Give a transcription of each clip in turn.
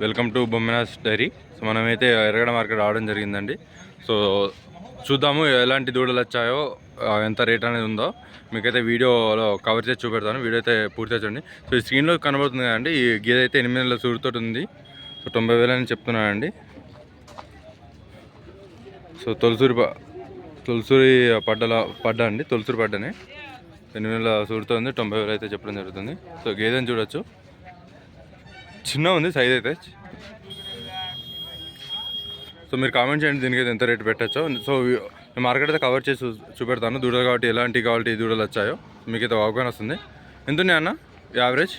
Welcome to Bommina's diary. So మనమైతే Erragadda market రావడం జరిగిందండి. సో చూద్దాము ఎలాంటి దూడలు వచ్చాయో, ఎంత రేట్ అనేది ఉందో మీకైతే వీడియోలో కవర్ చేసి చూపెడతాను. వీడియో అయితే పూర్తిగా చూడండి. సో ఈ స్క్రీన్లో కనబడుతుంది కదండి, ఈ గేదె అయితే 8 నెలల సూడితో ఉంది. సో 90,000 అని చెప్తున్నానండి. సో తొలసూరి పడ్డ అండి, తొలసూరి పడ్డనే 8 నెలల సూడితో ఉంది. 90,000 అయితే చెప్పడం జరుగుతుంది. సో గేదెని చూడొచ్చు, చిన్న ఉంది సైజ్ అయితే. సో మీరు కామెంట్ చేయండి దీనికి ఎంత రేటు పెట్టచ్చో. సో మార్కెట్ అయితే కవర్ చేసి చూపెడతాను. దూడలు కాబట్టి ఎలాంటి క్వాలిటీ దూడలు వచ్చాయో మీకైతే అవగాహన వస్తుంది. ఎంత ఉన్నాయి అన్న యావరేజ్?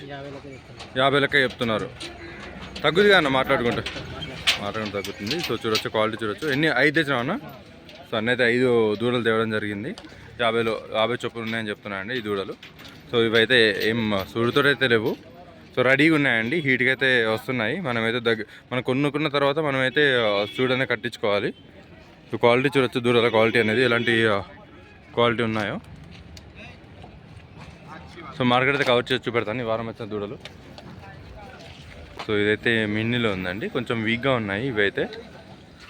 50 లెక్క చెప్తున్నారు. తగ్గుతుంది అన్న మాట్లాడుకుంటే తగ్గుతుంది. సో చూడొచ్చు, క్వాలిటీ చూడొచ్చు. ఎన్ని 5 తెచ్చినావు అన్న? సో అన్నైతే 5 దూడలు తేవడం జరిగింది. 50 చొప్పులు ఉన్నాయని చెప్తున్నాయండి ఈ దూడలు. సో ఇవైతే ఏం సూడుతో అయితే లేవు. సో రెడీగా ఉన్నాయండి, హీట్కి అయితే వస్తున్నాయి. మనమైతే మనం కొనుక్కున్న తర్వాత మనమైతే చూడనే కట్టించుకోవాలి. సో క్వాలిటీ చూడొచ్చు, దూరాల క్వాలిటీ అనేది ఎలాంటి క్వాలిటీ ఉన్నాయో. సో మార్కెట్ అయితే కవర్ చేసి చూపెడతాను ఈ వారం వచ్చిన దూడలు. సో ఇదైతే మిన్నీలో ఉందండి, కొంచెం వీక్గా ఉన్నాయి ఇవైతే.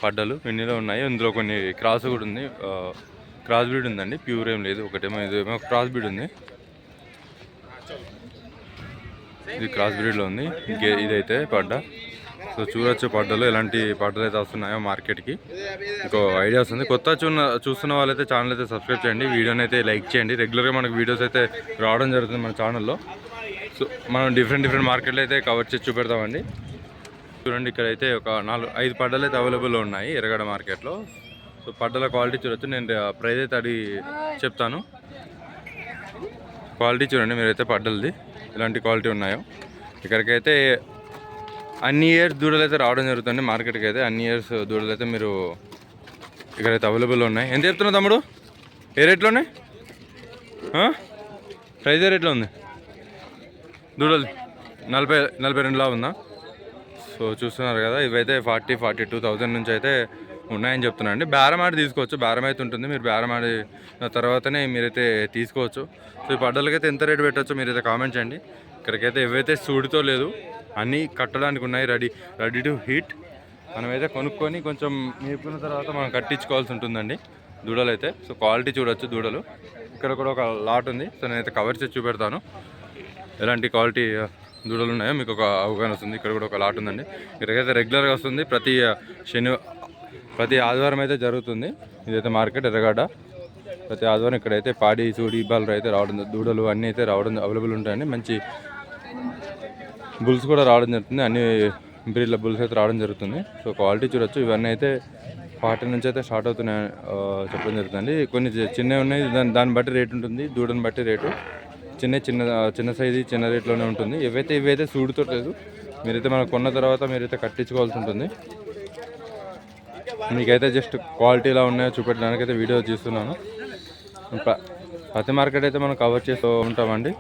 పడ్డలు మిన్నీలో ఉన్నాయి, ఇందులో కొన్ని క్రాస్ కూడా ఉంది, క్రాస్ బ్రీడ్ ఉందండి, ప్యూర్ ఏం లేదు. ఒకటేమో ఇదేమో క్రాస్ బ్రీడ్ ఉంది, ఇది క్రాస్ బ్రీడ్లో ఉంది. ఇదైతే పడ్డ. సో చూడొచ్చు పడ్డలు ఎలాంటి పడ్డలు అయితే వస్తున్నాయో మార్కెట్కి. ఇంకో ఐడియా వస్తుంది. కొత్త చూస్తున్న వాళ్ళైతే ఛానల్ అయితే సబ్స్క్రైబ్ చేయండి, వీడియోని అయితే లైక్ చేయండి. రెగ్యులర్గా మనకు వీడియోస్ అయితే రావడం జరుగుతుంది మన ఛానల్లో. సో మనం డిఫరెంట్ మార్కెట్లు అయితే కవర్ చేసి చూపెడతామండి. చూడండి, ఇక్కడైతే ఒక 4-5 పడ్డలు అయితే అవైలబుల్లో ఉన్నాయి ఎర్రగడ్డ మార్కెట్లో. సో పడ్డల క్వాలిటీ చూడొచ్చు, నేను ప్రైస్ అయితే అడిగి చెప్తాను. క్వాలిటీ చూడండి మీరైతే పడ్డలది ఎలాంటి క్వాలిటీ ఉన్నాయో. ఇక్కడికైతే అన్ని ఇయర్స్ దూడలు అయితే రావడం జరుగుతుంది మార్కెట్కి అయితే. అన్ని ఇయర్స్ దూడలు అయితే మీరు ఇక్కడైతే అవైలబుల్లో ఉన్నాయి. ఎంత చెప్తున్నావు తమ్ముడు? ఏ రేట్లోనే ప్రైజ్? ఏ రేట్లో ఉంది దూడలు? 42 ఉందా? సో చూస్తున్నారు కదా, ఇవైతే 42,000 నుంచి అయితే ఉన్నాయని చెప్తున్నాను అండి. బేరం ఆడి తీసుకోవచ్చు, బేరం అయితే ఉంటుంది. మీరు బేరం ఆడిన తర్వాతనే మీరైతే తీసుకోవచ్చు. సో ఈ పడ్డలకైతే ఎంత రేటు పెట్టచ్చో మీరైతే కామెంట్ చేయండి. ఇక్కడికైతే ఏవైతే సూడితో లేదు, అన్నీ కట్టడానికి ఉన్నాయి, రెడీ టు హీట్. మనమైతే కొనుక్కొని కొంచెం మేపుకున్న తర్వాత మనం కట్టించుకోవాల్సి ఉంటుందండి దూడలు అయితే. సో క్వాలిటీ చూడొచ్చు దూడలు. ఇక్కడ కూడా ఒక లాట్ ఉంది, సో నేనైతే కవర్ చేసి చూపెడతాను ఎలాంటి క్వాలిటీ దూడలు ఉన్నాయో మీకు ఒక అవగాహన వస్తుంది. ఇక్కడ కూడా ఒక లాట్ ఉందండి. ఇక్కడికైతే రెగ్యులర్గా వస్తుంది, ప్రతి ఆదివారం అయితే జరుగుతుంది. ఇదైతే మార్కెట్ ఎర్రగడ్డ. ప్రతి ఆదివారం ఇక్కడైతే పాడి చూడి ఇబ్బాలు అయితే రావడం, దూడలు అన్నీ అయితే రావడం అవైలబుల్ ఉంటాయండి. మంచి బుల్స్ కూడా రావడం జరుగుతుంది, అన్ని బ్రీడ్ల బుల్స్ అయితే రావడం జరుగుతుంది. సో క్వాలిటీ చూడొచ్చు. ఇవన్నీ అయితే 40 నుంచి అయితే స్టార్ట్ అవుతున్నాయి చెప్పడం జరుగుతుంది. కొన్ని చిన్నవి ఉన్నాయి, దాన్ని బట్టి రేట్ ఉంటుంది, దూడని బట్టి రేటు. చిన్న సైజు చిన్న రేట్లోనే ఉంటుంది. ఇవైతే సూడుతో లేదు, మీరైతే మనం కొన్న తర్వాత మీరైతే కట్టించుకోవాల్సి ఉంటుంది. మీకైతే జస్ట్ క్వాలిటీ ఎలా ఉన్నాయో చూపెట్టడానికి అయితే వీడియో తీస్తున్నాను. ప్రతి మార్కెట్ అయితే మనం కవర్ చేస్తూ ఉంటామండి.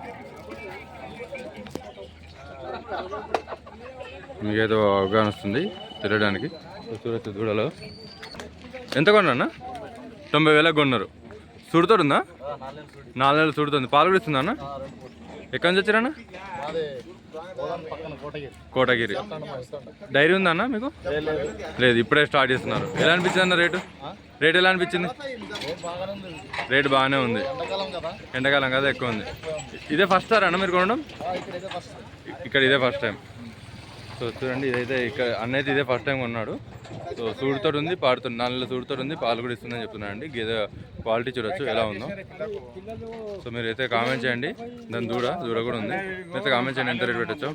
మీకైతే అవగాహన వస్తుంది తిరగడానికి. చూడొచ్చు దూడలో ఎంత కొన్నా? 90,000 కొన్నారు. సుడుతోడు ఉందా? 4 నెలలు సుడుతుంది. పాలు కూడా ఇస్తుందా అన్న? ఎక్కడి నుంచి వచ్చారన్న? కోటగిరి. డైరీ ఉందా అన్న మీకు? లేదు, ఇప్పుడే స్టార్ట్ చేస్తున్నారు. ఎలా అనిపించింది అన్న రేటు ఎలా అనిపించింది? రేటు బాగానే ఉంది, ఎండాకాలం కదా ఎక్కువ ఉంది. ఇదే ఫస్ట్ సార్ అన్న మీరు కొనడం ఇక్కడ? ఇదే ఫస్ట్ టైం. సో చూడండి, ఇదైతే ఇక్కడ అన్న అయితే ఇదే ఫస్ట్ టైం కొన్నాడు. సో సూడుతో ఉంది, పాడుతుంది, 4 నెలల సూడుతో ఉంది, పాలు కూడా ఇస్తుందని చెప్తున్నానండి. గేదె క్వాలిటీ చూడొచ్చు ఎలా ఉందో. సో మీరైతే కామెంట్ చేయండి. దాని దూడ కూడా ఉంది, మీరైతే కామెంట్ చేయండి ఎంత రేట్ పెట్టచ్చో.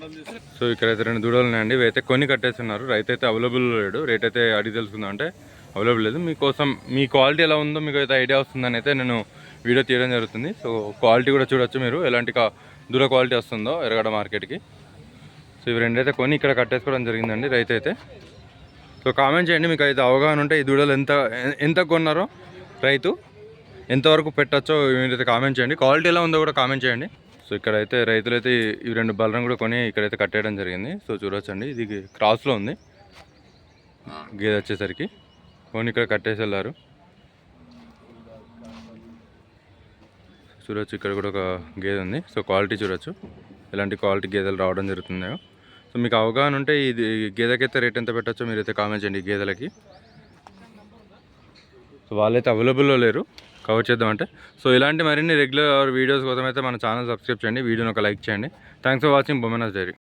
సో ఇక్కడైతే 2 దూడలు ఉన్నాయండి. ఇవైతే కొన్ని కట్టేస్తున్నారు. రైతు అయితే అవైలబుల్ లేడు, రేట్ అయితే అడిగి తెలుసుకుందాం అంటే అవైలబుల్ లేదు. మీకోసం మీ క్వాలిటీ ఎలా ఉందో మీకు అయితే ఐడియా వస్తుందని అయితే నేను వీడియో తీయడం జరుగుతుంది. సో క్వాలిటీ కూడా చూడొచ్చు మీరు, ఎలాంటి దూడ క్వాలిటీ వస్తుందో ఎర్రగడ్డ మార్కెట్కి. సో ఇవి 2 అయితే కొని ఇక్కడ కట్టేసుకోవడం జరిగిందండి రైతు అయితే. సో కామెంట్ చేయండి, మీకు అయితే అవగాహన ఉంటే ఈ దూడలు ఎంత కొన్నారో, రైతు ఎంతవరకు పెట్టచ్చో మీరైతే కామెంట్ చేయండి. క్వాలిటీ ఎలా ఉందో కూడా కామెంట్ చేయండి. సో ఇక్కడైతే రైతులైతే ఈ 2 బలరం కూడా కొని ఇక్కడైతే కట్టేయడం జరిగింది. సో చూడొచ్చండి, ఇది క్రాస్లో ఉంది గేదె వచ్చేసరికి. కొని ఇక్కడ కట్టేసి వెళ్ళారు. చూడొచ్చు, ఇక్కడ కూడా ఒక గేదె ఉంది. సో క్వాలిటీ చూడొచ్చు, ఎలాంటి క్వాలిటీ గేదెలు రావడం జరుగుతున్నాయో. సో మీకు అవగాహన ఉంటే ఇది గేదెకైతే రేట్ ఎంత పెట్టచ్చో మీరైతే కామెంట్ చేయండి ఈ గేదెలకి. సో వాళ్ళైతే అవైలబుల్లో లేరు, కవర్ చేద్దామంటే. సో ఇలాంటి మరిన్ని రెగ్యులర్ వీడియోస్ కోసం అయితే మన ఛానల్ సబ్స్క్రైబ్ చేయండి, వీడియోని ఒక లైక్ చేయండి. Thanks for watching Bomena's dairy.